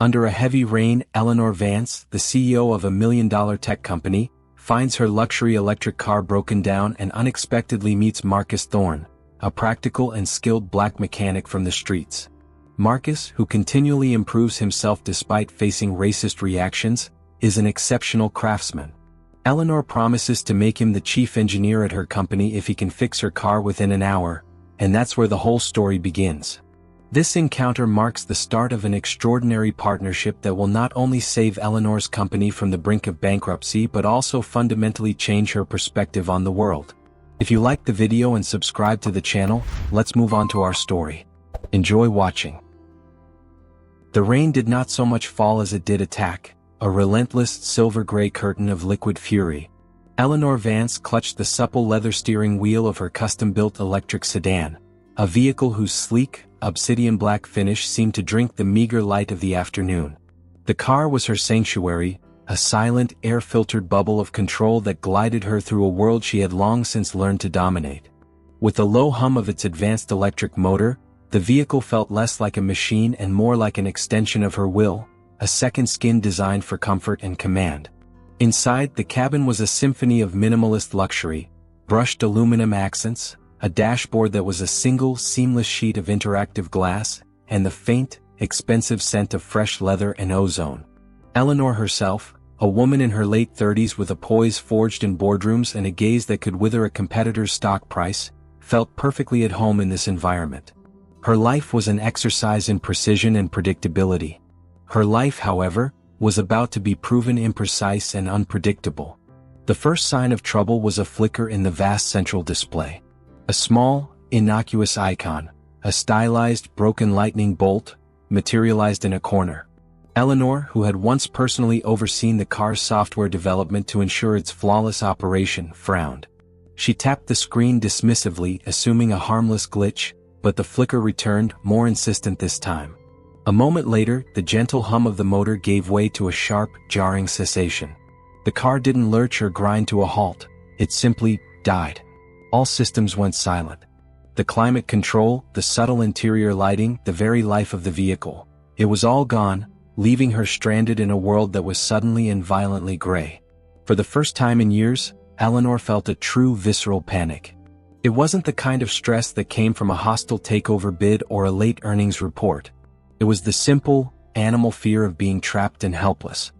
Under a heavy rain, Eleanor Vance, the CEO of a million-dollar tech company, finds her luxury electric car broken down and unexpectedly meets Marcus Thorne, a practical and skilled black mechanic from the streets. Marcus, who continually improves himself despite facing racist reactions, is an exceptional craftsman. Eleanor promises to make him the chief engineer at her company if he can fix her car within an hour, and that's where the whole story begins. This encounter marks the start of an extraordinary partnership that will not only save Eleanor's company from the brink of bankruptcy but also fundamentally change her perspective on the world. If you liked the video and subscribe to the channel, let's move on to our story. Enjoy watching. The rain did not so much fall as it did attack, a relentless silver-gray curtain of liquid fury. Eleanor Vance clutched the supple leather steering wheel of her custom-built electric sedan, a vehicle whose sleek, obsidian-black finish seemed to drink the meager light of the afternoon. The car was her sanctuary, a silent, air-filtered bubble of control that glided her through a world she had long since learned to dominate. With the low hum of its advanced electric motor, the vehicle felt less like a machine and more like an extension of her will, a second skin designed for comfort and command. Inside, the cabin was a symphony of minimalist luxury, brushed aluminum accents, a dashboard that was a single, seamless sheet of interactive glass, and the faint, expensive scent of fresh leather and ozone. Eleanor herself, a woman in her late 30s with a poise forged in boardrooms and a gaze that could wither a competitor's stock price, felt perfectly at home in this environment. Her life was an exercise in precision and predictability. Her life, however, was about to be proven imprecise and unpredictable. The first sign of trouble was a flicker in the vast central display. A small, innocuous icon, a stylized broken lightning bolt, materialized in a corner. Eleanor, who had once personally overseen the car's software development to ensure its flawless operation, frowned. She tapped the screen dismissively, assuming a harmless glitch, but the flicker returned, more insistent this time. A moment later, the gentle hum of the motor gave way to a sharp, jarring cessation. The car didn't lurch or grind to a halt, it simply died. All systems went silent. The climate control, the subtle interior lighting, the very life of the vehicle. It was all gone, leaving her stranded in a world that was suddenly and violently gray. For the first time in years, Eleanor felt a true visceral panic. It wasn't the kind of stress that came from a hostile takeover bid or a late earnings report. It was the simple, animal fear of being trapped and helpless.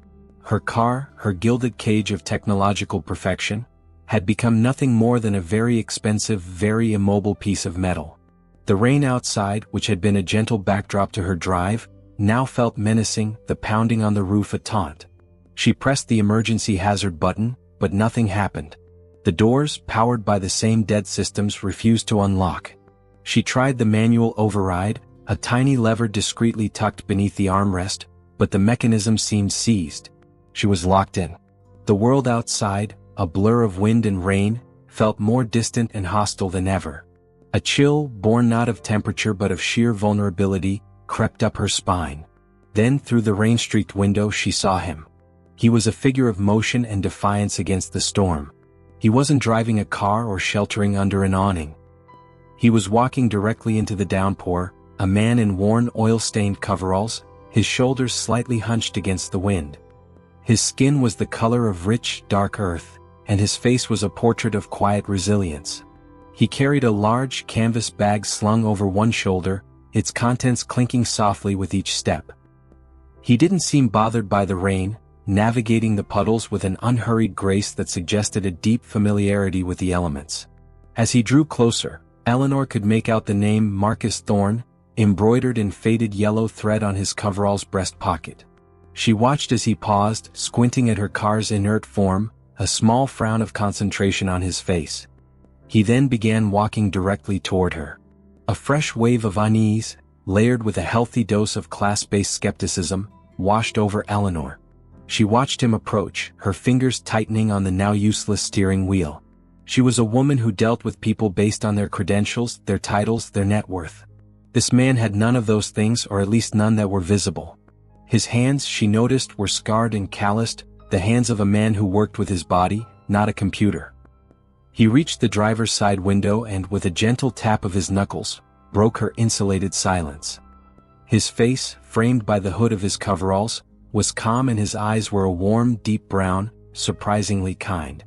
Her car, her gilded cage of technological perfection, had become nothing more than a very expensive, very immobile piece of metal. The rain outside, which had been a gentle backdrop to her drive, now felt menacing, the pounding on the roof a taunt. She pressed the emergency hazard button, but nothing happened. The doors, powered by the same dead systems, refused to unlock. She tried the manual override, a tiny lever discreetly tucked beneath the armrest, but the mechanism seemed seized. She was locked in. The world outside, a blur of wind and rain, felt more distant and hostile than ever. A chill, born not of temperature but of sheer vulnerability, crept up her spine. Then through the rain-streaked window she saw him. He was a figure of motion and defiance against the storm. He wasn't driving a car or sheltering under an awning. He was walking directly into the downpour, a man in worn oil-stained coveralls, his shoulders slightly hunched against the wind. His skin was the color of rich, dark earth, and his face was a portrait of quiet resilience. He carried a large canvas bag slung over one shoulder, its contents clinking softly with each step. He didn't seem bothered by the rain, navigating the puddles with an unhurried grace that suggested a deep familiarity with the elements. As he drew closer, Eleanor could make out the name Marcus Thorne, embroidered in faded yellow thread on his coverall's breast pocket. She watched as he paused, squinting at her car's inert form, a small frown of concentration on his face. He then began walking directly toward her. A fresh wave of unease, layered with a healthy dose of class-based skepticism, washed over Eleanor. She watched him approach, her fingers tightening on the now useless steering wheel. She was a woman who dealt with people based on their credentials, their titles, their net worth. This man had none of those things, or at least none that were visible. His hands, she noticed, were scarred and calloused, the hands of a man who worked with his body, not a computer. He reached the driver's side window and, with a gentle tap of his knuckles, broke her insulated silence. His face, framed by the hood of his coveralls, was calm and his eyes were a warm, deep brown, surprisingly kind.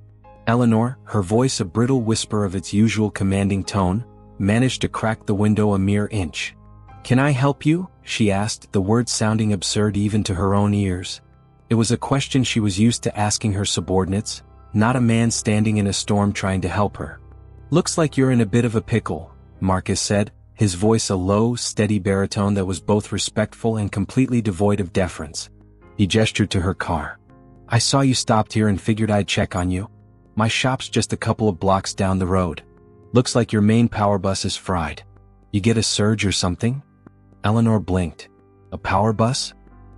Eleanor, her voice a brittle whisper of its usual commanding tone, managed to crack the window a mere inch. "Can I help you?" she asked, the words sounding absurd even to her own ears. It was a question she was used to asking her subordinates, not a man standing in a storm trying to help her. "Looks like you're in a bit of a pickle," Marcus said, his voice a low, steady baritone that was both respectful and completely devoid of deference. He gestured to her car. "I saw you stopped here and figured I'd check on you. My shop's just a couple of blocks down the road. Looks like your main power bus is fried. You get a surge or something?" Eleanor blinked. A power bus?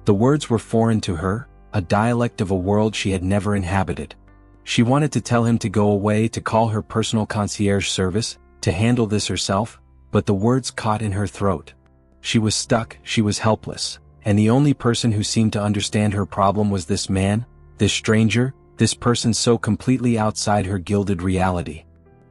The words were foreign to her, a dialect of a world she had never inhabited. She wanted to tell him to go away, to call her personal concierge service, to handle this herself, but the words caught in her throat. She was stuck, she was helpless, and the only person who seemed to understand her problem was this man, this stranger, this person so completely outside her gilded reality.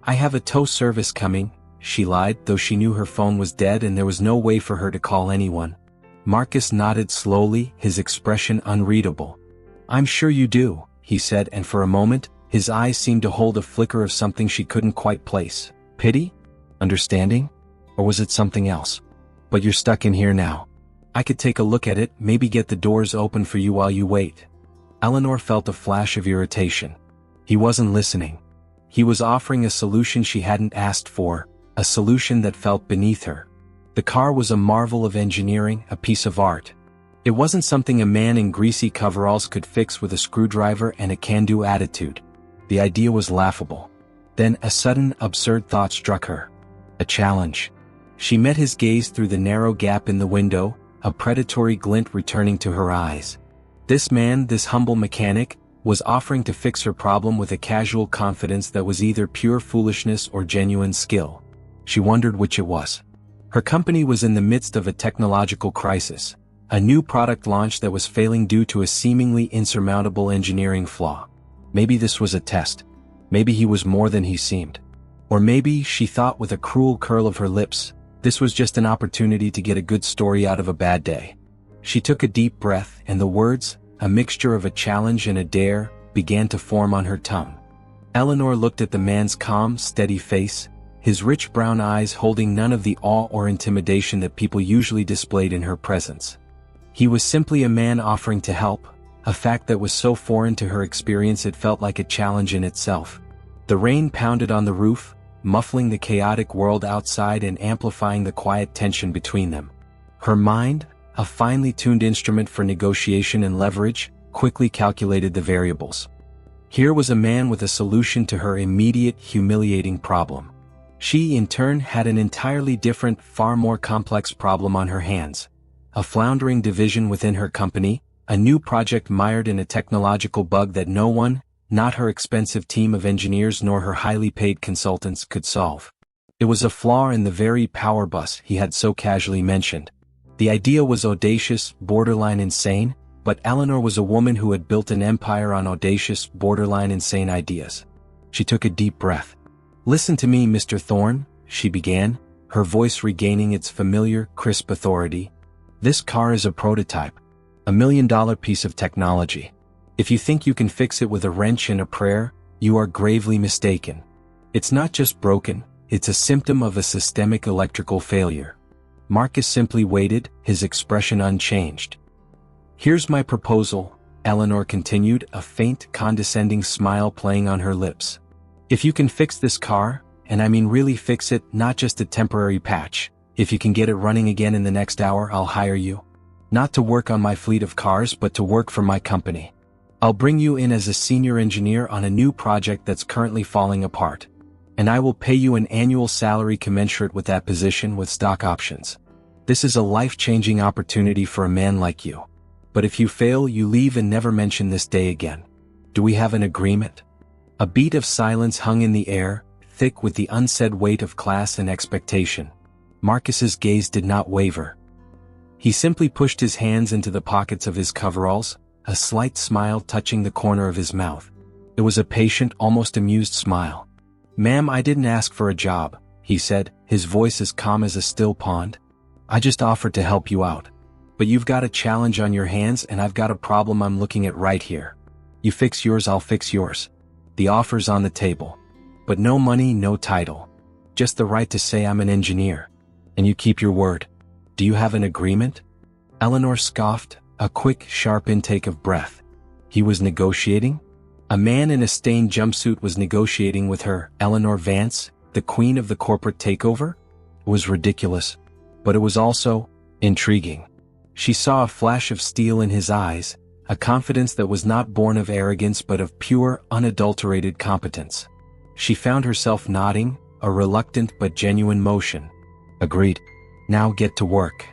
"I have a tow service coming," she lied, though she knew her phone was dead and there was no way for her to call anyone. Marcus nodded slowly, his expression unreadable. "I'm sure you do," he said, and for a moment, his eyes seemed to hold a flicker of something she couldn't quite place. Pity? Understanding? Or was it something else? "But you're stuck in here now. I could take a look at it, maybe get the doors open for you while you wait." Eleanor felt a flash of irritation. He wasn't listening. He was offering a solution she hadn't asked for, a solution that felt beneath her. The car was a marvel of engineering, a piece of art. It wasn't something a man in greasy coveralls could fix with a screwdriver and a can-do attitude. The idea was laughable. Then a sudden, absurd thought struck her. A challenge. She met his gaze through the narrow gap in the window, a predatory glint returning to her eyes. This man, this humble mechanic, was offering to fix her problem with a casual confidence that was either pure foolishness or genuine skill. She wondered which it was. Her company was in the midst of a technological crisis, a new product launch that was failing due to a seemingly insurmountable engineering flaw. Maybe this was a test. Maybe he was more than he seemed. Or maybe, she thought with a cruel curl of her lips, this was just an opportunity to get a good story out of a bad day. She took a deep breath, and the words, a mixture of a challenge and a dare, began to form on her tongue. Eleanor looked at the man's calm, steady face, his rich brown eyes holding none of the awe or intimidation that people usually displayed in her presence. He was simply a man offering to help, a fact that was so foreign to her experience it felt like a challenge in itself. The rain pounded on the roof, muffling the chaotic world outside and amplifying the quiet tension between them. Her mind, a finely tuned instrument for negotiation and leverage, quickly calculated the variables. Here was a man with a solution to her immediate, humiliating problem. She, in turn, had an entirely different, far more complex problem on her hands. A floundering division within her company, a new project mired in a technological bug that no one, not her expensive team of engineers nor her highly paid consultants, could solve. It was a flaw in the very power bus he had so casually mentioned. The idea was audacious, borderline insane, but Eleanor was a woman who had built an empire on audacious, borderline insane ideas. She took a deep breath. "Listen to me, Mr. Thorne," she began, her voice regaining its familiar, crisp authority. "This car is a prototype, $1 million piece of technology. If you think you can fix it with a wrench and a prayer, you are gravely mistaken. It's not just broken, it's a symptom of a systemic electrical failure." Marcus simply waited, his expression unchanged. "Here's my proposal," Eleanor continued, a faint, condescending smile playing on her lips. "If you can fix this car, and I mean really fix it, not just a temporary patch, if you can get it running again in the next hour, I'll hire you. Not to work on my fleet of cars, but to work for my company. I'll bring you in as a senior engineer on a new project that's currently falling apart. And I will pay you an annual salary commensurate with that position with stock options. This is a life-changing opportunity for a man like you. But if you fail, you leave and never mention this day again. Do we have an agreement?" A beat of silence hung in the air, thick with the unsaid weight of class and expectation. Marcus's gaze did not waver. He simply pushed his hands into the pockets of his coveralls, a slight smile touching the corner of his mouth. It was a patient, almost amused smile. "Ma'am, I didn't ask for a job," he said, his voice as calm as a still pond. "I just offered to help you out. But you've got a challenge on your hands and I've got a problem I'm looking at right here. You fix yours, I'll fix yours. The offer's on the table. But no money, no title. Just the right to say I'm an engineer. And you keep your word. Do you have an agreement? Eleanor scoffed, a quick, sharp intake of breath. He was negotiating? A man in a stained jumpsuit was negotiating with her, Eleanor Vance, the queen of the corporate takeover? It was ridiculous. But it was also intriguing. She saw a flash of steel in his eyes, a confidence that was not born of arrogance but of pure, unadulterated competence. She found herself nodding, a reluctant but genuine motion. Agreed. Now get to work.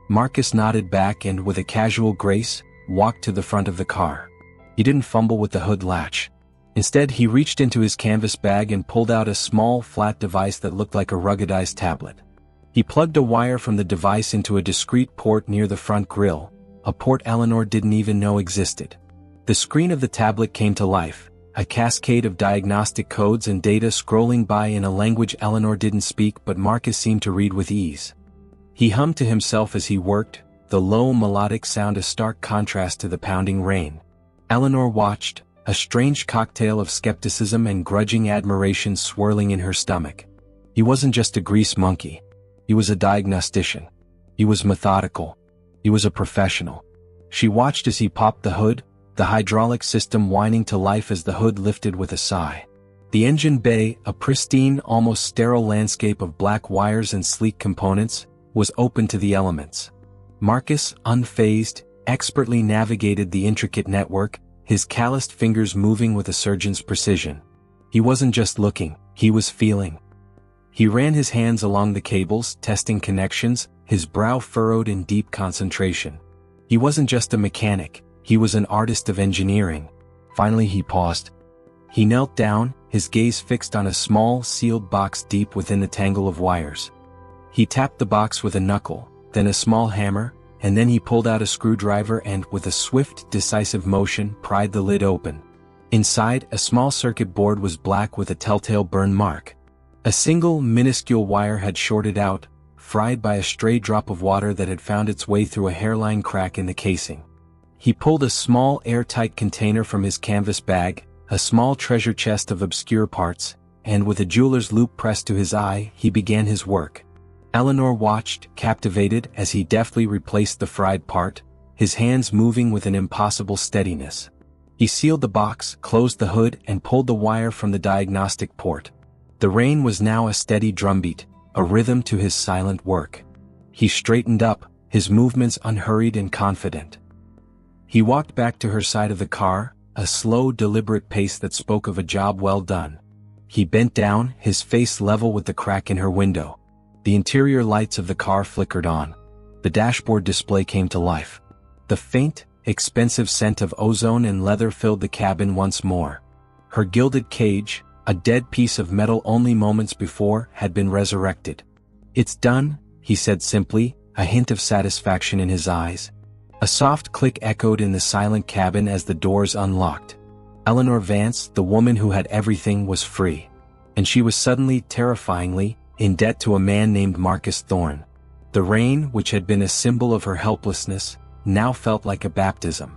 Marcus nodded back and, with a casual grace, walked to the front of the car. He didn't fumble with the hood latch. Instead, he reached into his canvas bag and pulled out a small, flat device that looked like a ruggedized tablet. He plugged a wire from the device into a discreet port near the front grille, a port Eleanor didn't even know existed. The screen of the tablet came to life, a cascade of diagnostic codes and data scrolling by in a language Eleanor didn't speak but Marcus seemed to read with ease. He hummed to himself as he worked, the low melodic sound a stark contrast to the pounding rain. Eleanor watched, a strange cocktail of skepticism and grudging admiration swirling in her stomach. He wasn't just a grease monkey. He was a diagnostician. He was methodical. He was a professional. She watched as he popped the hood, the hydraulic system whining to life as the hood lifted with a sigh. The engine bay, a pristine, almost sterile landscape of black wires and sleek components, was open to the elements. Marcus, unfazed, expertly navigated the intricate network, his calloused fingers moving with a surgeon's precision. He wasn't just looking, he was feeling. He ran his hands along the cables, testing connections, his brow furrowed in deep concentration. He wasn't just a mechanic, he was an artist of engineering. Finally he paused. He knelt down, his gaze fixed on a small, sealed box deep within the tangle of wires. He tapped the box with a knuckle, then a small hammer, and then he pulled out a screwdriver and, with a swift, decisive motion, pried the lid open. Inside, a small circuit board was black with a telltale burn mark. A single, minuscule wire had shorted out, fried by a stray drop of water that had found its way through a hairline crack in the casing. He pulled a small, airtight container from his canvas bag, a small treasure chest of obscure parts, and with a jeweler's loupe pressed to his eye, he began his work. Eleanor watched, captivated, as he deftly replaced the fried part, his hands moving with an impossible steadiness. He sealed the box, closed the hood, and pulled the wire from the diagnostic port. The rain was now a steady drumbeat, a rhythm to his silent work. He straightened up, his movements unhurried and confident. He walked back to her side of the car, a slow, deliberate pace that spoke of a job well done. He bent down, his face level with the crack in her window. The interior lights of the car flickered on. The dashboard display came to life. The faint, expensive scent of ozone and leather filled the cabin once more. Her gilded cage, a dead piece of metal only moments before, had been resurrected. "It's done," he said simply, a hint of satisfaction in his eyes. A soft click echoed in the silent cabin as the doors unlocked. Eleanor Vance, the woman who had everything, was free. And she was suddenly, terrifyingly, in debt to a man named Marcus Thorne. The rain, which had been a symbol of her helplessness, now felt like a baptism.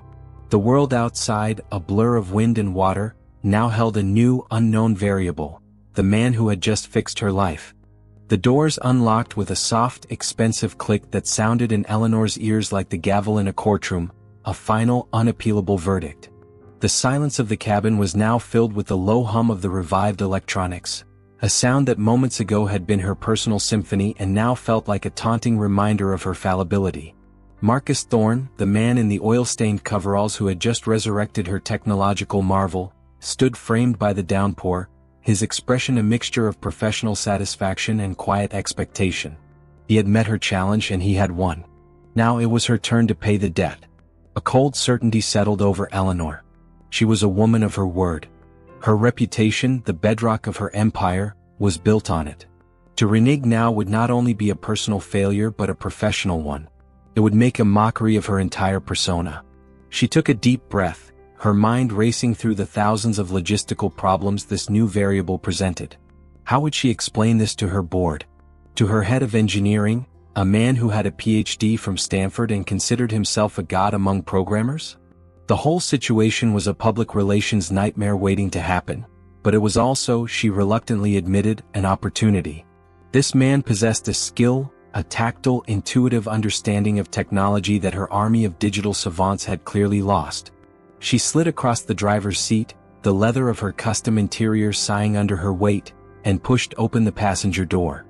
The world outside, a blur of wind and water, now held a new, unknown variable, the man who had just fixed her life. The doors unlocked with a soft, expensive click that sounded in Eleanor's ears like the gavel in a courtroom, a final, unappealable verdict. The silence of the cabin was now filled with the low hum of the revived electronics, a sound that moments ago had been her personal symphony and now felt like a taunting reminder of her fallibility. Marcus Thorne, the man in the oil-stained coveralls who had just resurrected her technological marvel, stood framed by the downpour, his expression a mixture of professional satisfaction and quiet expectation. He had met her challenge and he had won. Now it was her turn to pay the debt. A cold certainty settled over Eleanor. She was a woman of her word. Her reputation, the bedrock of her empire, was built on it. To renege now would not only be a personal failure but a professional one. It would make a mockery of her entire persona. She took a deep breath, her mind racing through the thousands of logistical problems this new variable presented. How would she explain this to her board? To her head of engineering? A man who had a PhD from Stanford and considered himself a god among programmers? The whole situation was a public relations nightmare waiting to happen, but it was also, she reluctantly admitted, an opportunity. This man possessed a skill, a tactile, intuitive understanding of technology that her army of digital savants had clearly lost. She slid across the driver's seat, the leather of her custom interior sighing under her weight, and pushed open the passenger door.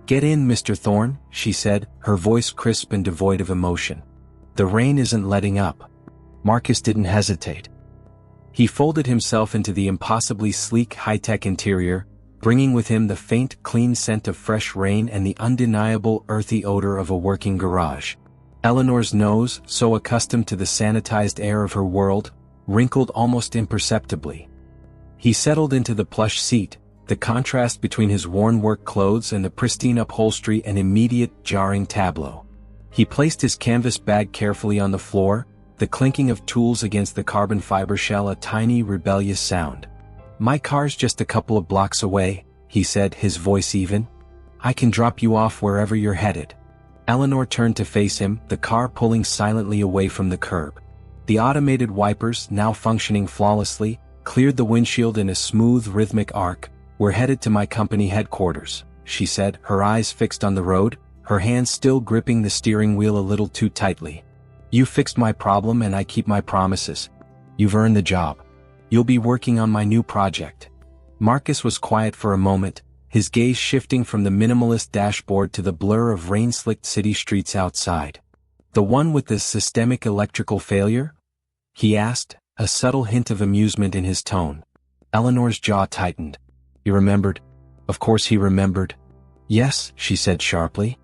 "Get in, Mr. Thorne," she said, her voice crisp and devoid of emotion. "The rain isn't letting up." Marcus didn't hesitate. He folded himself into the impossibly sleek high-tech interior, bringing with him the faint, clean scent of fresh rain and the undeniable earthy odor of a working garage. Eleanor's nose, so accustomed to the sanitized air of her world, wrinkled almost imperceptibly. He settled into the plush seat, the contrast between his worn work clothes and the pristine upholstery an immediate, jarring tableau. He placed his canvas bag carefully on the floor, the clinking of tools against the carbon fiber shell a tiny, rebellious sound. "My car's just a couple of blocks away," he said, his voice even. "I can drop you off wherever you're headed." Eleanor turned to face him, the car pulling silently away from the curb. The automated wipers, now functioning flawlessly, cleared the windshield in a smooth, rhythmic arc. "We're headed to my company headquarters," she said, her eyes fixed on the road, her hands still gripping the steering wheel a little too tightly. "You fixed my problem and I keep my promises. You've earned the job. You'll be working on my new project." Marcus was quiet for a moment, his gaze shifting from the minimalist dashboard to the blur of rain-slicked city streets outside. "The one with the systemic electrical failure?" he asked, a subtle hint of amusement in his tone. Eleanor's jaw tightened. He remembered. Of course he remembered. "Yes," she said sharply.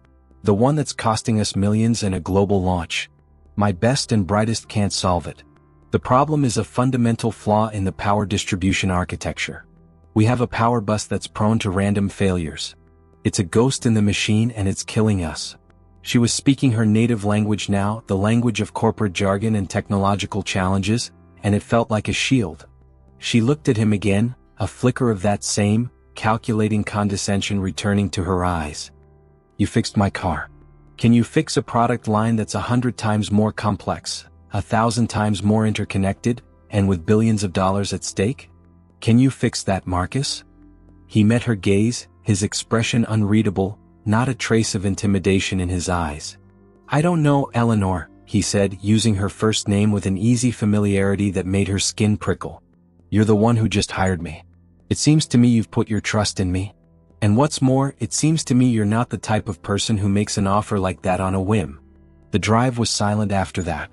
"The one that's costing us millions and a global launch. My best and brightest can't solve it. The problem is a fundamental flaw in the power distribution architecture. We have a power bus that's prone to random failures. It's a ghost in the machine and it's killing us." She was speaking her native language now, the language of corporate jargon and technological challenges, and it felt like a shield. She looked at him again, a flicker of that same, calculating condescension returning to her eyes. "You fixed my car. Can you fix a product line that's 100 times more complex, 1,000 times more interconnected, and with billions of dollars at stake? Can you fix that, Marcus?" He met her gaze, his expression unreadable, not a trace of intimidation in his eyes. "I don't know, Eleanor," he said, using her first name with an easy familiarity that made her skin prickle. "You're the one who just hired me. It seems to me you've put your trust in me. And what's more, it seems to me you're not the type of person who makes an offer like that on a whim." The drive was silent after that.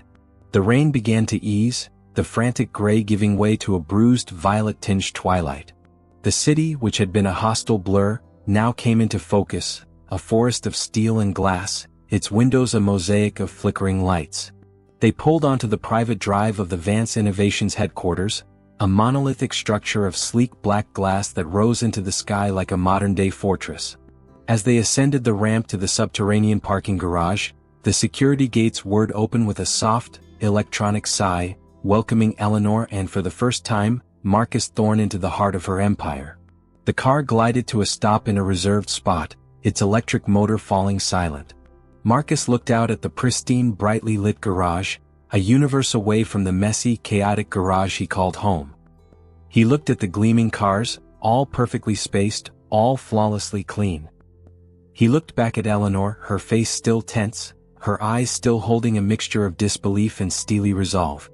The rain began to ease, the frantic gray giving way to a bruised violet-tinged twilight. The city, which had been a hostile blur, now came into focus, a forest of steel and glass, its windows a mosaic of flickering lights. They pulled onto the private drive of the Vance Innovations headquarters, a monolithic structure of sleek black glass that rose into the sky like a modern-day fortress. As they ascended the ramp to the subterranean parking garage, the security gates whirred open with a soft, electronic sigh, welcoming Eleanor and for the first time, Marcus Thorne into the heart of her empire. The car glided to a stop in a reserved spot, its electric motor falling silent. Marcus looked out at the pristine, brightly lit garage, a universe away from the messy, chaotic garage he called home. He looked at the gleaming cars, all perfectly spaced, all flawlessly clean. He looked back at Eleanor, her face still tense, her eyes still holding a mixture of disbelief and steely resolve.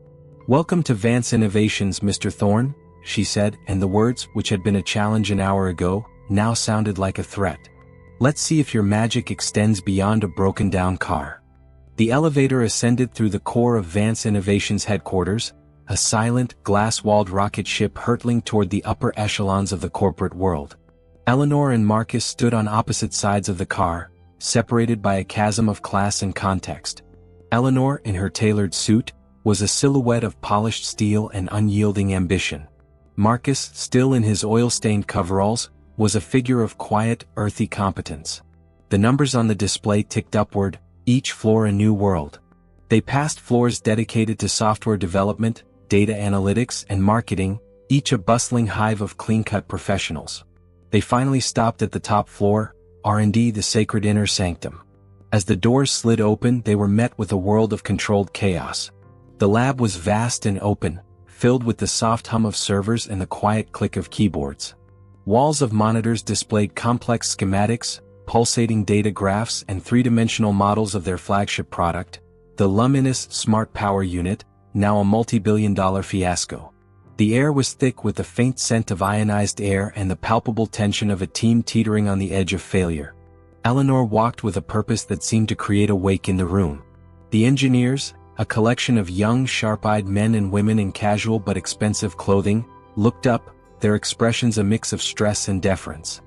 "Welcome to Vance Innovations, Mr. Thorne," she said, and the words, which had been a challenge an hour ago, now sounded like a threat. "Let's see if your magic extends beyond a broken-down car." The elevator ascended through the core of Vance Innovations headquarters, a silent, glass-walled rocket ship hurtling toward the upper echelons of the corporate world. Eleanor and Marcus stood on opposite sides of the car, separated by a chasm of class and context. Eleanor, in her tailored suit, was a silhouette of polished steel and unyielding ambition. Marcus, still in his oil-stained coveralls, was a figure of quiet, earthy competence. The numbers on the display ticked upward, each floor a new world. They passed floors dedicated to software development, data analytics, and marketing, each a bustling hive of clean-cut professionals. They finally stopped at the top floor, R&D, the sacred inner sanctum. As the doors slid open, they were met with a world of controlled chaos. The lab was vast and open, filled with the soft hum of servers and the quiet click of keyboards. Walls of monitors displayed complex schematics, pulsating data graphs and three-dimensional models of their flagship product, the Luminous Smart Power Unit, now a multi-billion-dollar fiasco. The air was thick with the faint scent of ionized air and the palpable tension of a team teetering on the edge of failure. Eleanor walked with a purpose that seemed to create a wake in the room. The engineers, a collection of young, sharp-eyed men and women in casual but expensive clothing, looked up, their expressions a mix of stress and deference.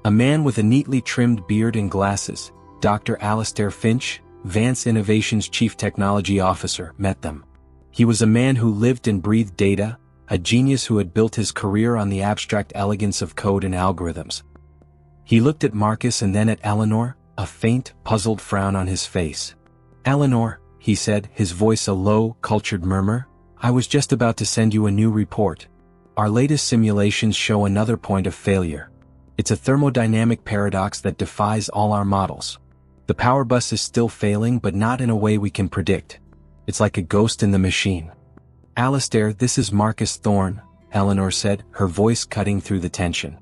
A man with a neatly trimmed beard and glasses, Dr. Alastair Finch, Vance Innovation's Chief Technology Officer, met them. He was a man who lived and breathed data, a genius who had built his career on the abstract elegance of code and algorithms. He looked at Marcus and then at Eleanor, a faint, puzzled frown on his face. "Eleanor," he said, his voice a low, cultured murmur, "I was just about to send you a new report. Our latest simulations show another point of failure. It's a thermodynamic paradox that defies all our models. The power bus is still failing, but not in a way we can predict. It's like a ghost in the machine." "Alastair, this is Marcus Thorne," Eleanor said, her voice cutting through the tension.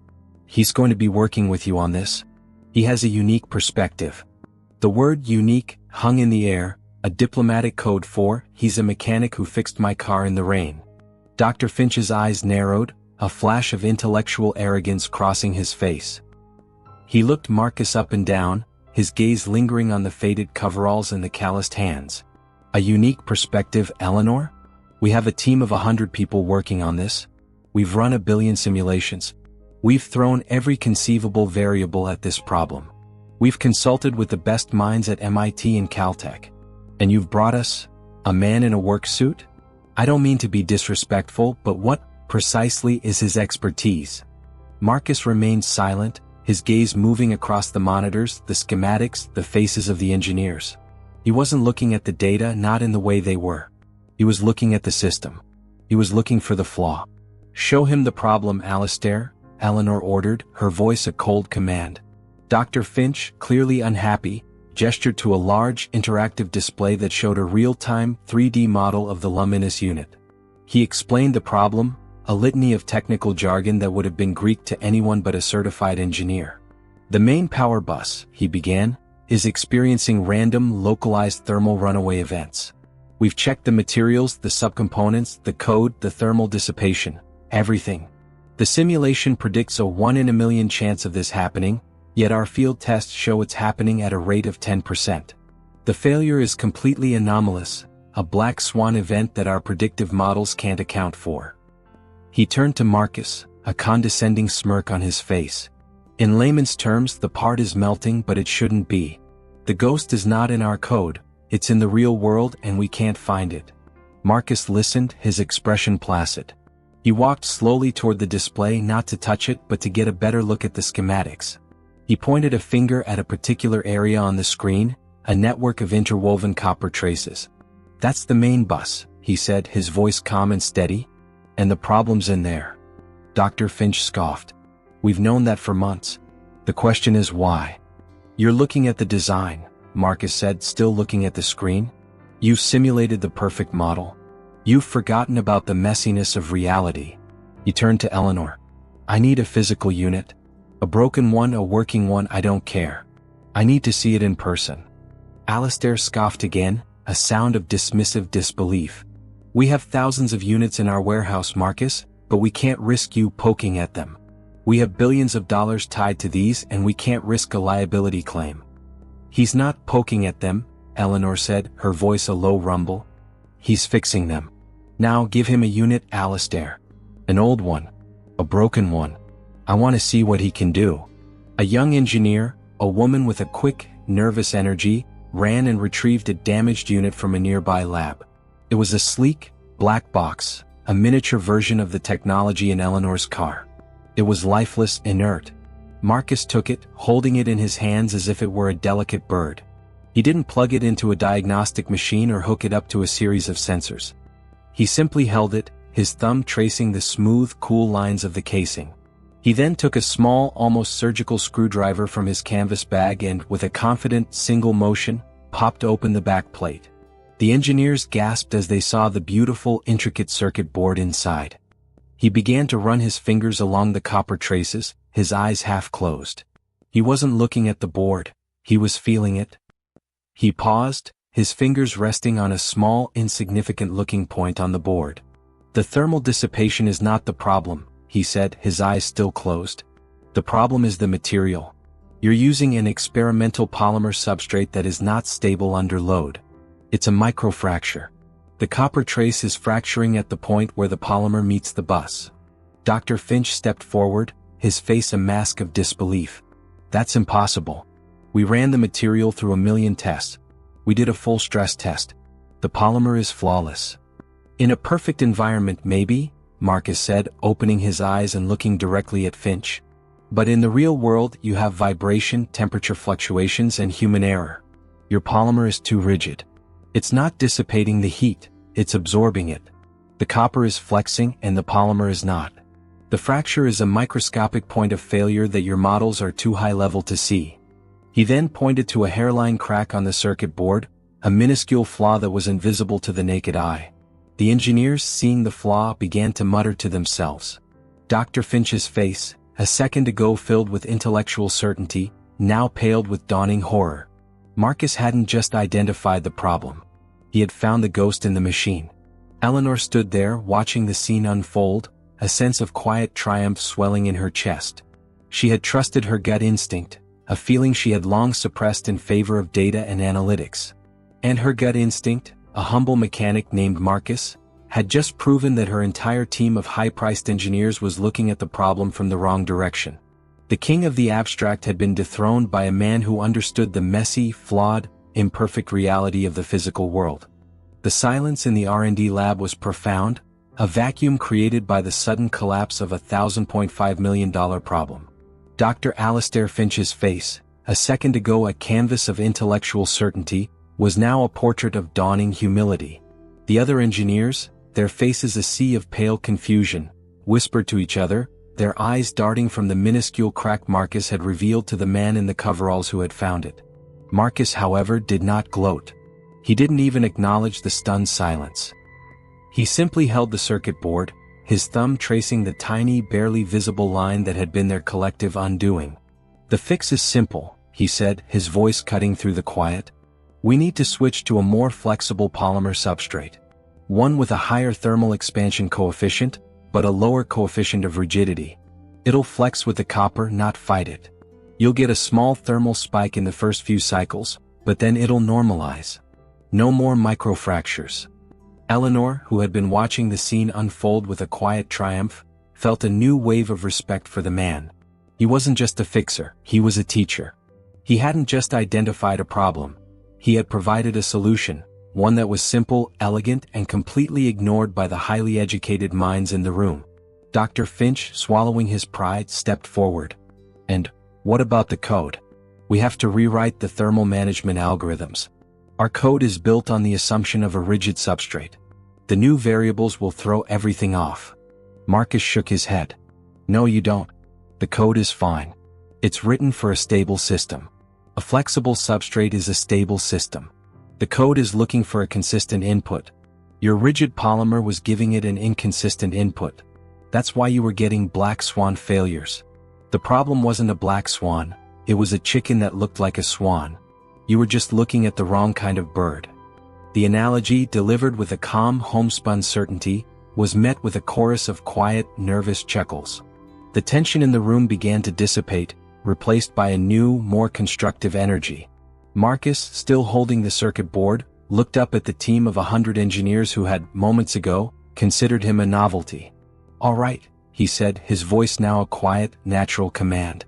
"He's going to be working with you on this. He has a unique perspective." The word unique hung in the air, a diplomatic code for, "He's a mechanic who fixed my car in the rain." Dr. Finch's eyes narrowed, a flash of intellectual arrogance crossing his face. He looked Marcus up and down, his gaze lingering on the faded coveralls and the calloused hands. "A unique perspective, Eleanor? We have a team of 100 people working on this. We've run 1 billion simulations. We've thrown every conceivable variable at this problem. We've consulted with the best minds at MIT and Caltech. And you've brought us a man in a work suit? I don't mean to be disrespectful, but what precisely is his expertise?" Marcus remained silent, his gaze moving across the monitors, the schematics, the faces of the engineers. He wasn't looking at the data, not in the way they were. He was looking at the system. He was looking for the flaw. "Show him the problem, Alastair," Eleanor ordered, her voice a cold command. Dr. Finch, clearly unhappy, gestured to a large, interactive display that showed a real-time, 3D model of the luminous unit. He explained the problem, a litany of technical jargon that would have been Greek to anyone but a certified engineer. "The main power bus," he began, "is experiencing random, localized thermal runaway events. We've checked the materials, the subcomponents, the code, the thermal dissipation, everything. The simulation predicts a 1 in a million chance of this happening, yet our field tests show it's happening at a rate of 10%. The failure is completely anomalous, a black swan event that our predictive models can't account for." He turned to Marcus, a condescending smirk on his face. "In layman's terms, the part is melting, but it shouldn't be. The ghost is not in our code, it's in the real world and we can't find it." Marcus listened, his expression placid. He walked slowly toward the display, not to touch it but to get a better look at the schematics. He pointed a finger at a particular area on the screen, a network of interwoven copper traces. "That's the main bus," he said, his voice calm and steady. "And the problem's in there." Dr. Finch scoffed. "We've known that for months. The question is why?" "You're looking at the design," Marcus said, still looking at the screen. "You've simulated the perfect model. You've forgotten about the messiness of reality." He turned to Eleanor. "I need a physical unit. A broken one, a working one, I don't care. I need to see it in person." Alastair scoffed again, a sound of dismissive disbelief. "We have thousands of units in our warehouse, Marcus, but we can't risk you poking at them. We have billions of dollars tied to these and we can't risk a liability claim." "He's not poking at them," Eleanor said, her voice a low rumble. "He's fixing them. Now give him a unit, Alastair. An old one. A broken one. I want to see what he can do." A young engineer, a woman with a quick, nervous energy, ran and retrieved a damaged unit from a nearby lab. It was a sleek, black box, a miniature version of the technology in Eleanor's car. It was lifeless, inert. Marcus took it, holding it in his hands as if it were a delicate bird. He didn't plug it into a diagnostic machine or hook it up to a series of sensors. He simply held it, his thumb tracing the smooth, cool lines of the casing. He then took a small, almost surgical screwdriver from his canvas bag and, with a confident, single motion, popped open the back plate. The engineers gasped as they saw the beautiful, intricate circuit board inside. He began to run his fingers along the copper traces, his eyes half closed. He wasn't looking at the board, he was feeling it. He paused, his fingers resting on a small, insignificant-looking point on the board. "The thermal dissipation is not the problem," he said, his eyes still closed. "The problem is the material. You're using an experimental polymer substrate that is not stable under load. It's a microfracture. The copper trace is fracturing at the point where the polymer meets the bus." Dr. Finch stepped forward, his face a mask of disbelief. "That's impossible. We ran the material through 1,000,000 tests. We did a full stress test. The polymer is flawless." "In a perfect environment maybe," Marcus said, opening his eyes and looking directly at Finch. "But in the real world you have vibration, temperature fluctuations and human error. Your polymer is too rigid. It's not dissipating the heat, it's absorbing it. The copper is flexing and the polymer is not. The fracture is a microscopic point of failure that your models are too high level to see." He then pointed to a hairline crack on the circuit board, a minuscule flaw that was invisible to the naked eye. The engineers, seeing the flaw, began to mutter to themselves. Dr. Finch's face, a second ago filled with intellectual certainty, now paled with dawning horror. Marcus hadn't just identified the problem. He had found the ghost in the machine. Eleanor stood there, watching the scene unfold, a sense of quiet triumph swelling in her chest. She had trusted her gut instinct, a feeling she had long suppressed in favor of data and analytics. And her gut instinct, a humble mechanic named Marcus, had just proven that her entire team of high-priced engineers was looking at the problem from the wrong direction. The king of the abstract had been dethroned by a man who understood the messy, flawed, imperfect reality of the physical world. The silence in the R&D lab was profound, a vacuum created by the sudden collapse of a $1,000.5 million problem. Dr. Alastair Finch's face, a second ago a canvas of intellectual certainty, was now a portrait of dawning humility. The other engineers, their faces a sea of pale confusion, whispered to each other, their eyes darting from the minuscule crack Marcus had revealed to the man in the coveralls who had found it. Marcus, however, did not gloat. He didn't even acknowledge the stunned silence. He simply held the circuit board, his thumb tracing the tiny, barely visible line that had been their collective undoing. "The fix is simple," he said, his voice cutting through the quiet. "We need to switch to a more flexible polymer substrate. One with a higher thermal expansion coefficient, but a lower coefficient of rigidity. It'll flex with the copper, not fight it. You'll get a small thermal spike in the first few cycles, but then it'll normalize. No more microfractures." Eleanor, who had been watching the scene unfold with a quiet triumph, felt a new wave of respect for the man. He wasn't just a fixer, he was a teacher. He hadn't just identified a problem. He had provided a solution, one that was simple, elegant, and completely ignored by the highly educated minds in the room. Dr. Finch, swallowing his pride, stepped forward. "And what about the code? We have to rewrite the thermal management algorithms. Our code is built on the assumption of a rigid substrate. The new variables will throw everything off." Marcus shook his head. "No, you don't. The code is fine. It's written for a stable system. A flexible substrate is a stable system. The code is looking for a consistent input. Your rigid polymer was giving it an inconsistent input. That's why you were getting black swan failures. The problem wasn't a black swan, it was a chicken that looked like a swan. You were just looking at the wrong kind of bird." The analogy, delivered with a calm, homespun certainty, was met with a chorus of quiet, nervous chuckles. The tension in the room began to dissipate, replaced by a new, more constructive energy. Marcus, still holding the circuit board, looked up at the team of 100 engineers who had, moments ago, considered him a novelty. "All right," he said, his voice now a quiet, natural command.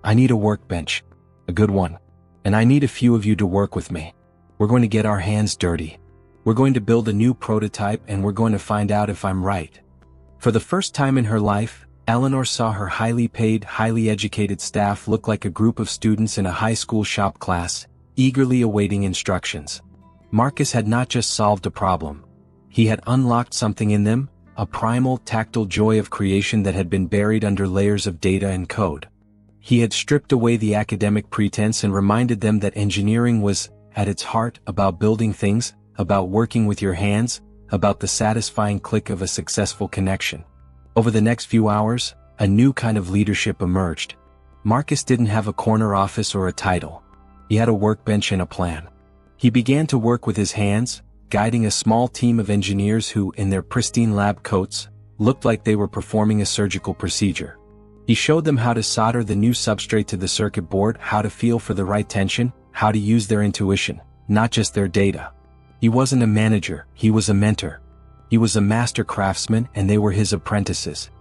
"I need a workbench. A good one. And I need a few of you to work with me. We're going to get our hands dirty. We're going to build a new prototype and we're going to find out if I'm right." For the first time in her life, Eleanor saw her highly paid, highly educated staff look like a group of students in a high school shop class, eagerly awaiting instructions. Marcus had not just solved a problem. He had unlocked something in them, a primal, tactile joy of creation that had been buried under layers of data and code. He had stripped away the academic pretense and reminded them that engineering was, at its heart, about building things, about working with your hands, about the satisfying click of a successful connection. Over the next few hours, a new kind of leadership emerged. Marcus didn't have a corner office or a title. He had a workbench and a plan. He began to work with his hands, guiding a small team of engineers who, in their pristine lab coats, looked like they were performing a surgical procedure. He showed them how to solder the new substrate to the circuit board, how to feel for the right tension, how to use their intuition, not just their data. He wasn't a manager, he was a mentor. He was a master craftsman and they were his apprentices.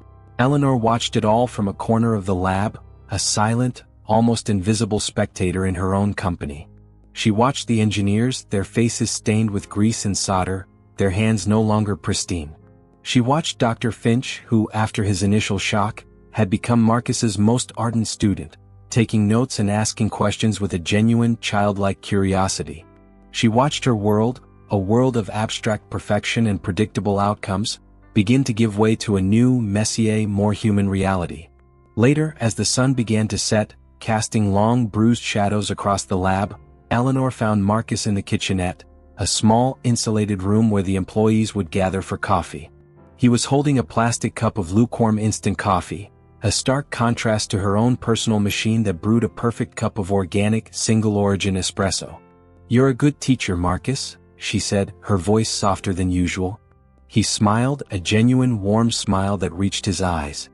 Eleanor watched it all from a corner of the lab, a silent, almost invisible spectator in her own company. She watched the engineers, their faces stained with grease and solder, their hands no longer pristine. She watched Dr. Finch, who, after his initial shock, had become Marcus's most ardent student, taking notes and asking questions with a genuine, childlike curiosity. She watched her world, a world of abstract perfection and predictable outcomes, begin to give way to a new, messier, more human reality. Later, as the sun began to set, casting long, bruised shadows across the lab, Eleanor found Marcus in the kitchenette, a small, insulated room where the employees would gather for coffee. He was holding a plastic cup of lukewarm instant coffee, a stark contrast to her own personal machine that brewed a perfect cup of organic, single-origin espresso. "You're a good teacher, Marcus," she said, her voice softer than usual. He smiled, a genuine, warm smile that reached his eyes.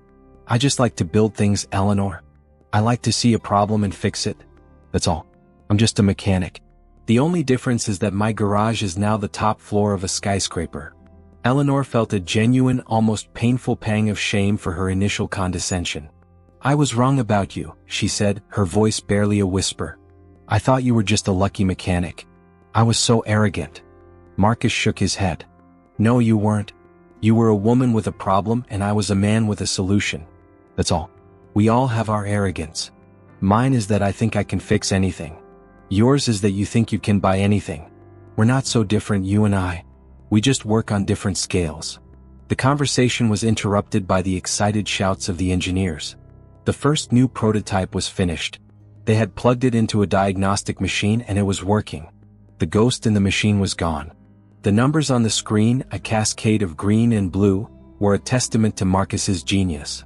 "I just like to build things, Eleanor. I like to see a problem and fix it. That's all. I'm just a mechanic. The only difference is that my garage is now the top floor of a skyscraper." Eleanor felt a genuine, almost painful pang of shame for her initial condescension. "I was wrong about you," she said, her voice barely a whisper. "I thought you were just a lucky mechanic. I was so arrogant." Marcus shook his head. "No, you weren't. You were a woman with a problem and I was a man with a solution. That's all. We all have our arrogance. Mine is that I think I can fix anything. Yours is that you think you can buy anything. We're not so different, you and I. We just work on different scales." The conversation was interrupted by the excited shouts of the engineers. The first new prototype was finished. They had plugged it into a diagnostic machine and it was working. The ghost in the machine was gone. The numbers on the screen, a cascade of green and blue, were a testament to Marcus's genius.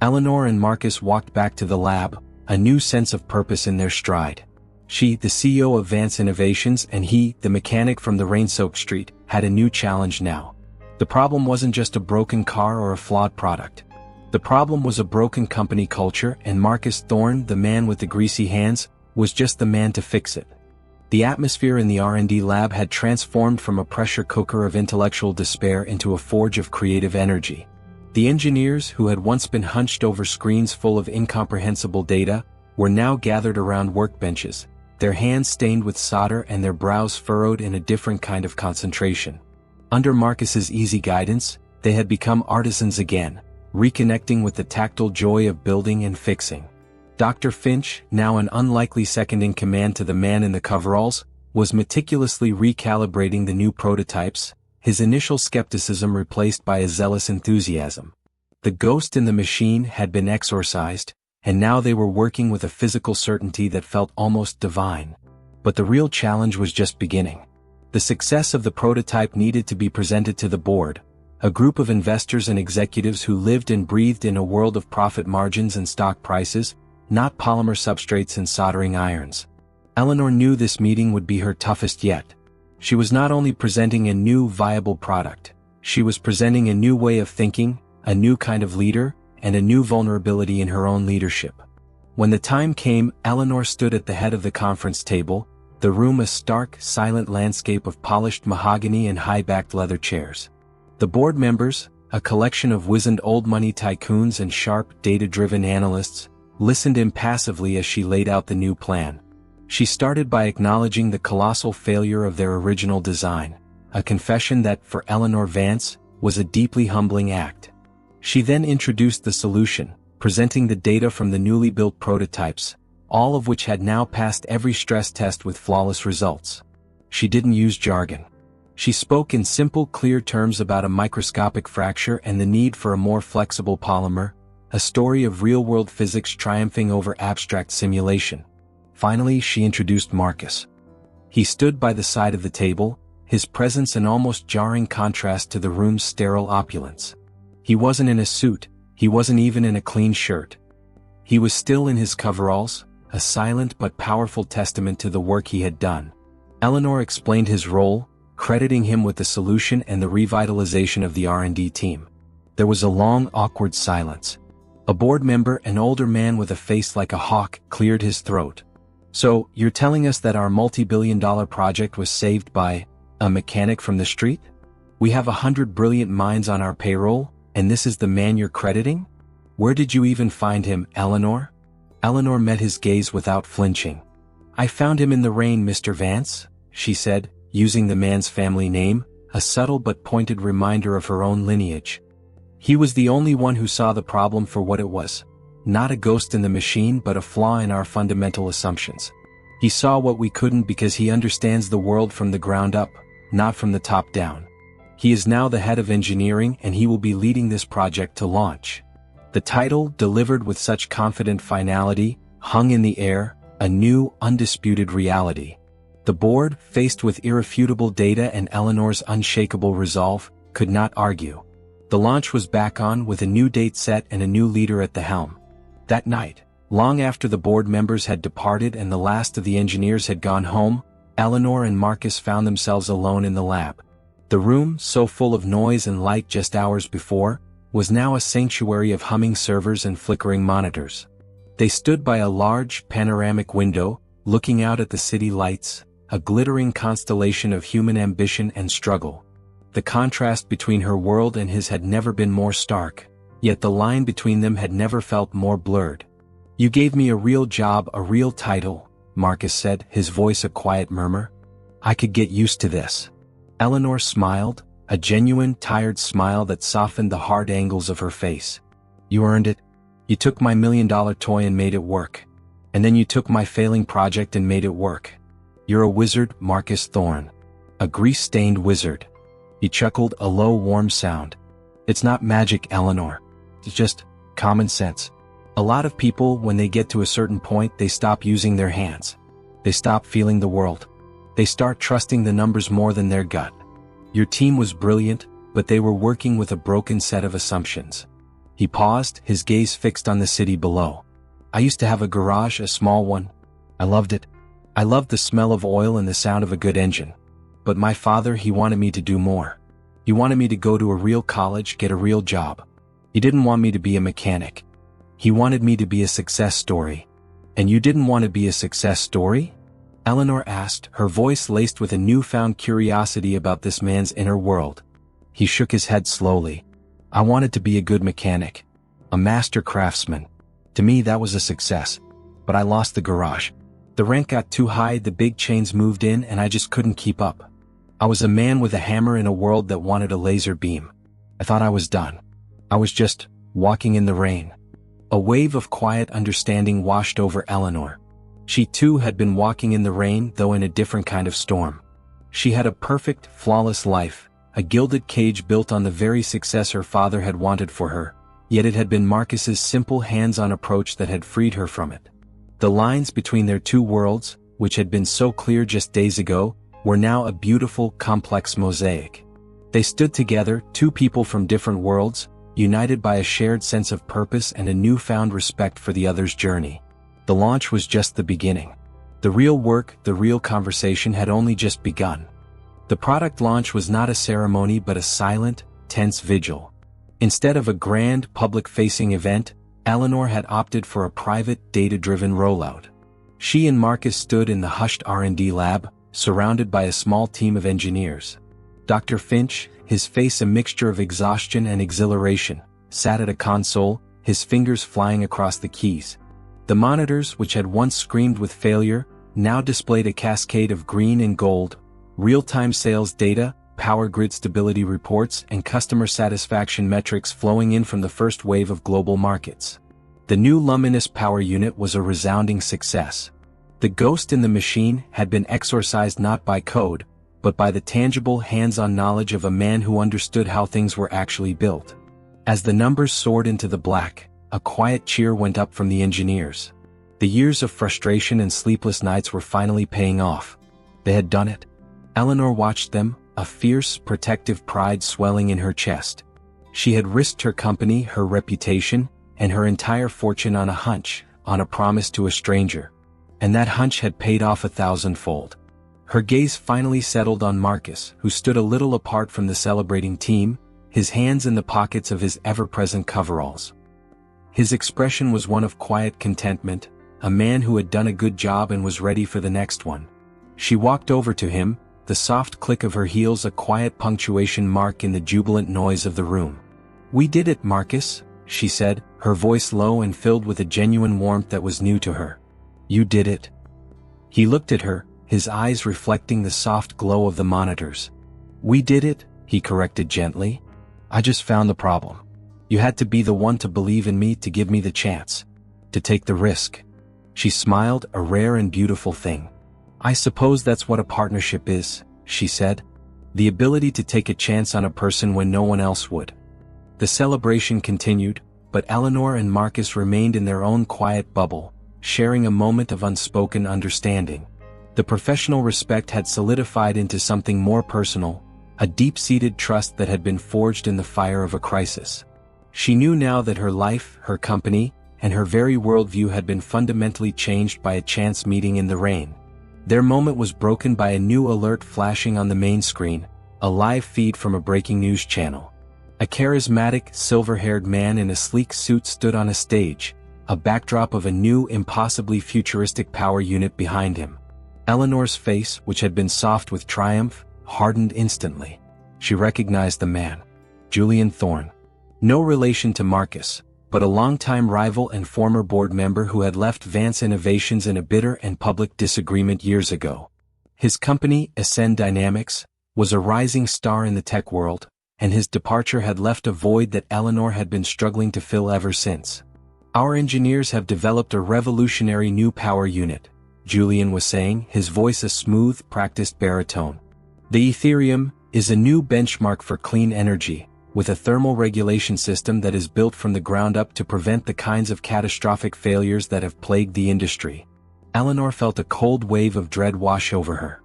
Eleanor and Marcus walked back to the lab, a new sense of purpose in their stride. She, the CEO of Vance Innovations, and he, the mechanic from the rain-soaked street, had a new challenge now. The problem wasn't just a broken car or a flawed product. The problem was a broken company culture, and Marcus Thorne, the man with the greasy hands, was just the man to fix it. The atmosphere in the R&D lab had transformed from a pressure cooker of intellectual despair into a forge of creative energy. The engineers, who had once been hunched over screens full of incomprehensible data, were now gathered around workbenches, their hands stained with solder and their brows furrowed in a different kind of concentration. Under Marcus's easy guidance, they had become artisans again, reconnecting with the tactile joy of building and fixing. Dr. Finch, now an unlikely second-in-command to the man in the coveralls, was meticulously recalibrating the new prototypes, his initial skepticism replaced by a zealous enthusiasm. The ghost in the machine had been exorcised, and now they were working with a physical certainty that felt almost divine. But the real challenge was just beginning. The success of the prototype needed to be presented to the board, a group of investors and executives who lived and breathed in a world of profit margins and stock prices, not polymer substrates and soldering irons. Eleanor knew this meeting would be her toughest yet. She was not only presenting a new viable product, she was presenting a new way of thinking, a new kind of leader, and a new vulnerability in her own leadership. When the time came, Eleanor stood at the head of the conference table, the room a stark, silent landscape of polished mahogany and high-backed leather chairs. The board members, a collection of wizened old money tycoons and sharp, data-driven analysts, listened impassively as she laid out the new plan. She started by acknowledging the colossal failure of their original design, a confession that, for Eleanor Vance, was a deeply humbling act. She then introduced the solution, presenting the data from the newly built prototypes, all of which had now passed every stress test with flawless results. She didn't use jargon. She spoke in simple, clear terms about a microscopic fracture and the need for a more flexible polymer, a story of real-world physics triumphing over abstract simulation. Finally, she introduced Marcus. He stood by the side of the table, his presence an almost jarring contrast to the room's sterile opulence. He wasn't in a suit, he wasn't even in a clean shirt. He was still in his coveralls, a silent but powerful testament to the work he had done. Eleanor explained his role, crediting him with the solution and the revitalization of the R&D team. There was a long, awkward silence. A board member, an older man with a face like a hawk, cleared his throat. "So, you're telling us that our multi-billion-dollar project was saved by a mechanic from the street? We have 100 brilliant minds on our payroll, and this is the man you're crediting? Where did you even find him, Eleanor?" Eleanor met his gaze without flinching. "I found him in the rain, Mr. Vance," she said, using the man's family name, a subtle but pointed reminder of her own lineage. He was the only one who saw the problem for what it was. Not a ghost in the machine, but a flaw in our fundamental assumptions. He saw what we couldn't because he understands the world from the ground up, not from the top down. He is now the head of engineering and he will be leading this project to launch. The title, delivered with such confident finality, hung in the air, a new, undisputed reality. The board, faced with irrefutable data and Eleanor's unshakable resolve, could not argue. The launch was back on with a new date set and a new leader at the helm. That night, long after the board members had departed and the last of the engineers had gone home, Eleanor and Marcus found themselves alone in the lab. The room, so full of noise and light just hours before, was now a sanctuary of humming servers and flickering monitors. They stood by a large, panoramic window, looking out at the city lights, a glittering constellation of human ambition and struggle. The contrast between her world and his had never been more stark, yet the line between them had never felt more blurred. "You gave me a real job, a real title," Marcus said, his voice a quiet murmur. "I could get used to this." Eleanor smiled, a genuine, tired smile that softened the hard angles of her face. "You earned it. You took my $1 million toy and made it work. And then you took my failing project and made it work. You're a wizard, Marcus Thorne. A grease-stained wizard." He chuckled, a low, warm sound. "It's not magic, Eleanor. It's just common sense. A lot of people, when they get to a certain point, they stop using their hands. They stop feeling the world. They start trusting the numbers more than their gut. Your team was brilliant, but they were working with a broken set of assumptions." He paused, his gaze fixed on the city below. "I used to have a garage, a small one. I loved it. I loved the smell of oil and the sound of a good engine. But my father, he wanted me to do more. He wanted me to go to a real college, get a real job. He didn't want me to be a mechanic. He wanted me to be a success story." "And you didn't want to be a success story?" Eleanor asked, her voice laced with a newfound curiosity about this man's inner world. He shook his head slowly. "I wanted to be a good mechanic. A master craftsman. To me that was a success. But I lost the garage. The rent got too high, the big chains moved in, and I just couldn't keep up. I was a man with a hammer in a world that wanted a laser beam. I thought I was done. I was just walking in the rain." A wave of quiet understanding washed over Eleanor. She too had been walking in the rain, though in a different kind of storm. She had a perfect, flawless life, a gilded cage built on the very success her father had wanted for her, yet it had been Marcus's simple hands-on approach that had freed her from it. The lines between their two worlds, which had been so clear just days ago, were now a beautiful, complex mosaic. They stood together, two people from different worlds, united by a shared sense of purpose and a newfound respect for the other's journey. The launch was just the beginning. The real work, the real conversation had only just begun. The product launch was not a ceremony but a silent, tense vigil. Instead of a grand, public-facing event, Eleanor had opted for a private, data-driven rollout. She and Marcus stood in the hushed R&D lab, surrounded by a small team of engineers. Dr. Finch, his face a mixture of exhaustion and exhilaration, sat at a console, his fingers flying across the keys. The monitors, which had once screamed with failure, now displayed a cascade of green and gold, real-time sales data, power grid stability reports, and customer satisfaction metrics flowing in from the first wave of global markets. The new luminous power unit was a resounding success. The ghost in the machine had been exorcised not by code, but by the tangible hands-on knowledge of a man who understood how things were actually built. As the numbers soared into the black, a quiet cheer went up from the engineers. The years of frustration and sleepless nights were finally paying off. They had done it. Eleanor watched them, a fierce, protective pride swelling in her chest. She had risked her company, her reputation, and her entire fortune on a hunch, on a promise to a stranger. And that hunch had paid off 1,000-fold. Her gaze finally settled on Marcus, who stood a little apart from the celebrating team, his hands in the pockets of his ever-present coveralls. His expression was one of quiet contentment, a man who had done a good job and was ready for the next one. She walked over to him, the soft click of her heels a quiet punctuation mark in the jubilant noise of the room. "We did it, Marcus," she said, her voice low and filled with a genuine warmth that was new to her. "You did it." He looked at her, his eyes reflecting the soft glow of the monitors. "We did it," he corrected gently. "I just found the problem. You had to be the one to believe in me, to give me the chance. To take the risk." She smiled, a rare and beautiful thing. "I suppose that's what a partnership is," she said. "The ability to take a chance on a person when no one else would." The celebration continued, but Eleanor and Marcus remained in their own quiet bubble, sharing a moment of unspoken understanding. The professional respect had solidified into something more personal, a deep-seated trust that had been forged in the fire of a crisis. She knew now that her life, her company, and her very worldview had been fundamentally changed by a chance meeting in the rain. Their moment was broken by a new alert flashing on the main screen, a live feed from a breaking news channel. A charismatic, silver-haired man in a sleek suit stood on a stage, a backdrop of a new, impossibly futuristic power unit behind him. Eleanor's face, which had been soft with triumph, hardened instantly. She recognized the man. Julian Thorne. No relation to Marcus, but a longtime rival and former board member who had left Vance Innovations in a bitter and public disagreement years ago. His company, Ascend Dynamics, was a rising star in the tech world, and his departure had left a void that Eleanor had been struggling to fill ever since. "Our engineers have developed a revolutionary new power unit," Julian was saying, his voice a smooth, practiced baritone. "The Ethereum is a new benchmark for clean energy, with a thermal regulation system that is built from the ground up to prevent the kinds of catastrophic failures that have plagued the industry." Eleanor felt a cold wave of dread wash over her.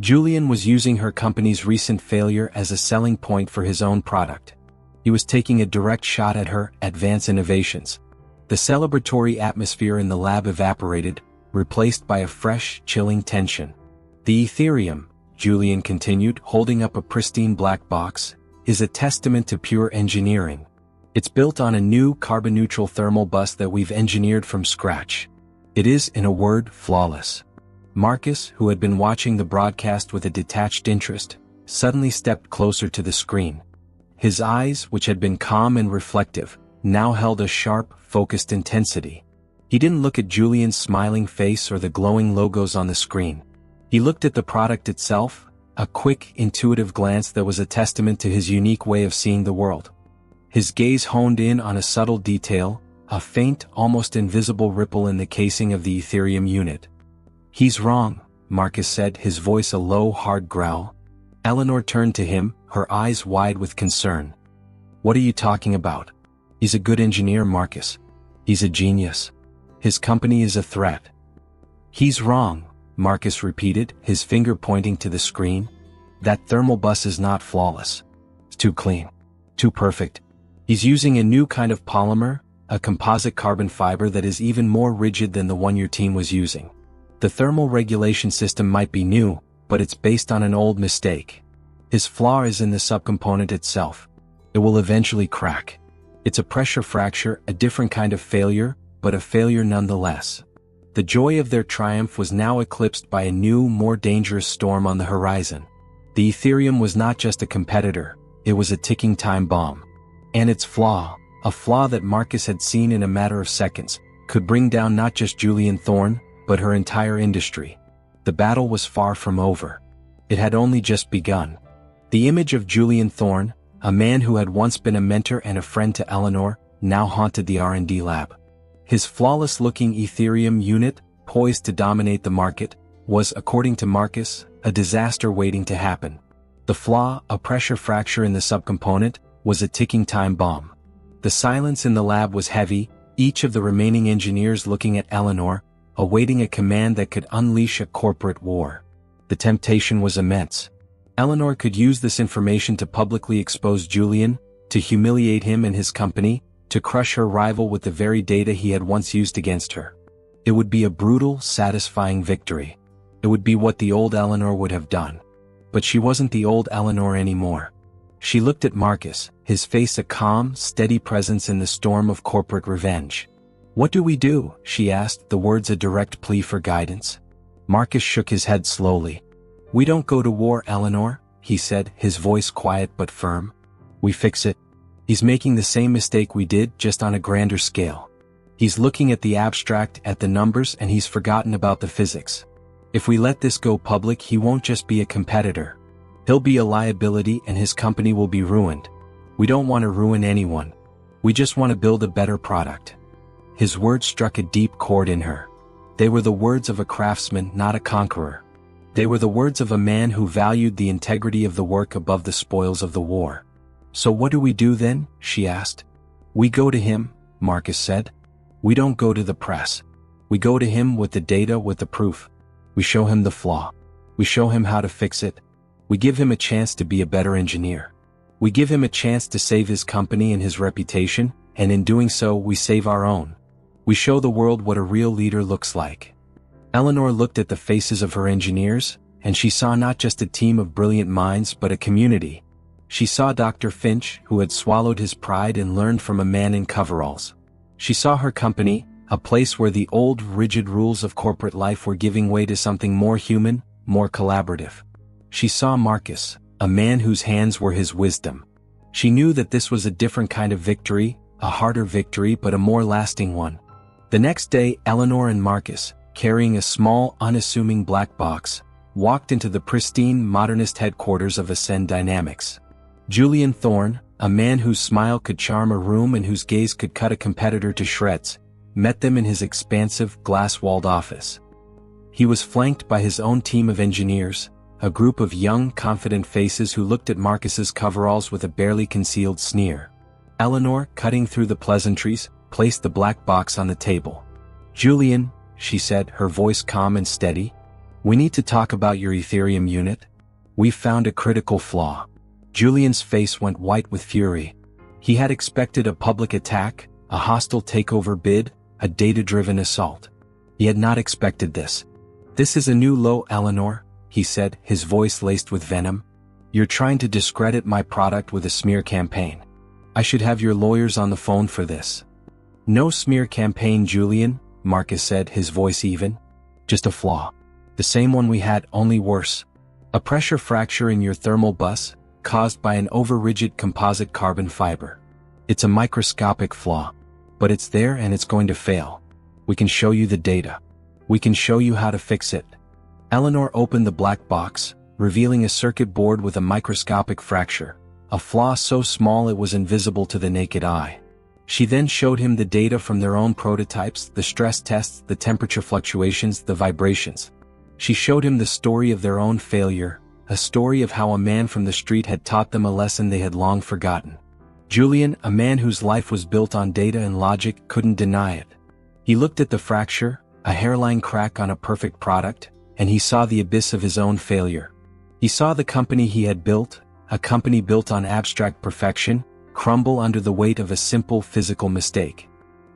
Julian was using her company's recent failure as a selling point for his own product. He was taking a direct shot at her, at Vance Innovations. The celebratory atmosphere in the lab evaporated, replaced by a fresh, chilling tension. "The Ethereum," Julian continued, holding up a pristine black box, "is a testament to pure engineering. It's built on a new carbon-neutral thermal bus that we've engineered from scratch. It is, in a word, flawless." Marcus, who had been watching the broadcast with a detached interest, suddenly stepped closer to the screen. His eyes, which had been calm and reflective, now held a sharp, focused intensity. He didn't look at Julian's smiling face or the glowing logos on the screen. He looked at the product itself, a quick, intuitive glance that was a testament to his unique way of seeing the world. His gaze honed in on a subtle detail, a faint, almost invisible ripple in the casing of the Ethereum unit. "He's wrong," Marcus said, his voice a low, hard growl. Eleanor turned to him, her eyes wide with concern. "What are you talking about? He's a good engineer, Marcus. He's a genius. His company is a threat." "He's wrong," Marcus repeated, his finger pointing to the screen. "That thermal bus is not flawless. It's too clean. Too perfect. He's using a new kind of polymer, a composite carbon fiber that is even more rigid than the one your team was using. The thermal regulation system might be new, but it's based on an old mistake. His flaw is in the subcomponent itself. It will eventually crack. It's a pressure fracture, a different kind of failure, but a failure nonetheless." The joy of their triumph was now eclipsed by a new, more dangerous storm on the horizon. The Ethereum was not just a competitor, it was a ticking time bomb. And its flaw, a flaw that Marcus had seen in a matter of seconds, could bring down not just Julian Thorne, but her entire industry. The battle was far from over. It had only just begun. The image of Julian Thorne, a man who had once been a mentor and a friend to Eleanor, now haunted the R&D lab. His flawless-looking Ethereum unit, poised to dominate the market, was, according to Marcus, a disaster waiting to happen. The flaw, a pressure fracture in the subcomponent, was a ticking time bomb. The silence in the lab was heavy, each of the remaining engineers looking at Eleanor, awaiting a command that could unleash a corporate war. The temptation was immense. Eleanor could use this information to publicly expose Julian, to humiliate him and his company, to crush her rival with the very data he had once used against her. It would be a brutal, satisfying victory. It would be what the old Eleanor would have done. But she wasn't the old Eleanor anymore. She looked at Marcus, his face a calm, steady presence in the storm of corporate revenge. "What do we do?" she asked, the words a direct plea for guidance. Marcus shook his head slowly. "We don't go to war, Eleanor," he said, his voice quiet but firm. "We fix it. He's making the same mistake we did, just on a grander scale. He's looking at the abstract, at the numbers, and he's forgotten about the physics. If we let this go public, he won't just be a competitor. He'll be a liability and his company will be ruined. We don't want to ruin anyone. We just want to build a better product." His words struck a deep chord in her. They were the words of a craftsman, not a conqueror. They were the words of a man who valued the integrity of the work above the spoils of the war. "So what do we do then?" she asked. "We go to him," Marcus said. "We don't go to the press. We go to him with the data, with the proof. We show him the flaw. We show him how to fix it. We give him a chance to be a better engineer. We give him a chance to save his company and his reputation, and in doing so we save our own. We show the world what a real leader looks like." Eleanor looked at the faces of her engineers, and she saw not just a team of brilliant minds but a community. She saw Dr. Finch, who had swallowed his pride and learned from a man in coveralls. She saw her company, a place where the old, rigid rules of corporate life were giving way to something more human, more collaborative. She saw Marcus, a man whose hands were his wisdom. She knew that this was a different kind of victory, a harder victory but a more lasting one. The next day, Eleanor and Marcus, carrying a small, unassuming black box, walked into the pristine, modernist headquarters of Ascend Dynamics. Julian Thorne, a man whose smile could charm a room and whose gaze could cut a competitor to shreds, met them in his expansive, glass-walled office. He was flanked by his own team of engineers, a group of young, confident faces who looked at Marcus's coveralls with a barely concealed sneer. Eleanor, cutting through the pleasantries, placed the black box on the table. "Julian," she said, her voice calm and steady, "we need to talk about your Ethereum unit. We've found a critical flaw." Julian's face went white with fury. He had expected a public attack, a hostile takeover bid, a data-driven assault. He had not expected this. "This is a new low, Eleanor," he said, his voice laced with venom. "You're trying to discredit my product with a smear campaign. I should have your lawyers on the phone for this." "No smear campaign, Julian," Marcus said, his voice even. "Just a flaw. The same one we had, only worse. A pressure fracture in your thermal bus, caused by an over-rigid composite carbon fiber. It's a microscopic flaw. But it's there and it's going to fail. We can show you the data. We can show you how to fix it." Eleanor opened the black box, revealing a circuit board with a microscopic fracture, a flaw so small it was invisible to the naked eye. She then showed him the data from their own prototypes, the stress tests, the temperature fluctuations, the vibrations. She showed him the story of their own failure, a story of how a man from the street had taught them a lesson they had long forgotten. Julian, a man whose life was built on data and logic, couldn't deny it. He looked at the fracture, a hairline crack on a perfect product, and he saw the abyss of his own failure. He saw the company he had built, a company built on abstract perfection, crumble under the weight of a simple physical mistake.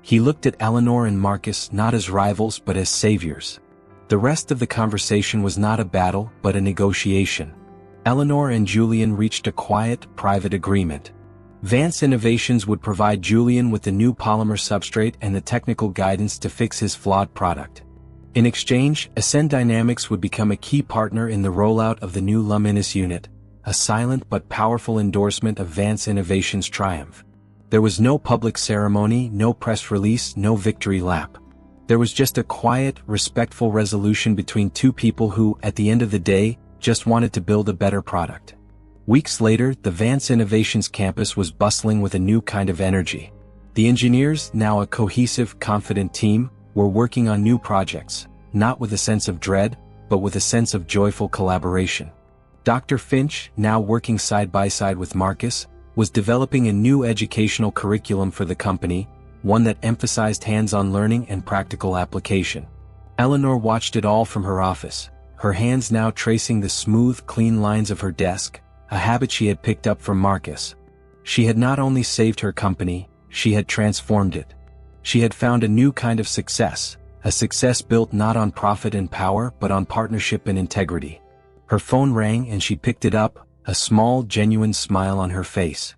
He looked at Eleanor and Marcus not as rivals but as saviors. The rest of the conversation was not a battle but a negotiation. Eleanor and Julian reached a quiet, private agreement. Vance Innovations would provide Julian with the new polymer substrate and the technical guidance to fix his flawed product. In exchange, Ascend Dynamics would become a key partner in the rollout of the new Luminous unit, a silent but powerful endorsement of Vance Innovations' triumph. There was no public ceremony, no press release, no victory lap. There was just a quiet, respectful resolution between two people who, at the end of the day, just wanted to build a better product. Weeks later, the Vance Innovations campus was bustling with a new kind of energy. The engineers, now a cohesive, confident team, were working on new projects, not with a sense of dread, but with a sense of joyful collaboration. Dr. Finch, now working side by side with Marcus, was developing a new educational curriculum for the company, one that emphasized hands-on learning and practical application. Eleanor watched it all from her office, her hands now tracing the smooth, clean lines of her desk, a habit she had picked up from Marcus. She had not only saved her company, she had transformed it. She had found a new kind of success, a success built not on profit and power but on partnership and integrity. Her phone rang and she picked it up, a small, genuine smile on her face.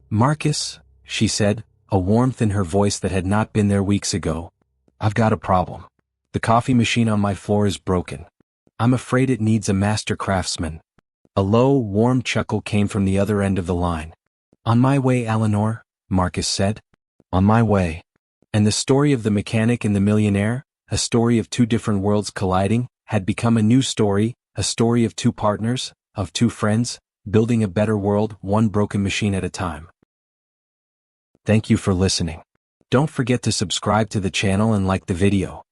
"Marcus," she said, a warmth in her voice that had not been there weeks ago. "I've got a problem. The coffee machine on my floor is broken. I'm afraid it needs a master craftsman." A low, warm chuckle came from the other end of the line. "On my way, Eleanor," Marcus said. "On my way." And the story of the mechanic and the millionaire, a story of two different worlds colliding, had become a new story, a story of two partners, of two friends, building a better world one broken machine at a time. Thank you for listening. Don't forget to subscribe to the channel and like the video.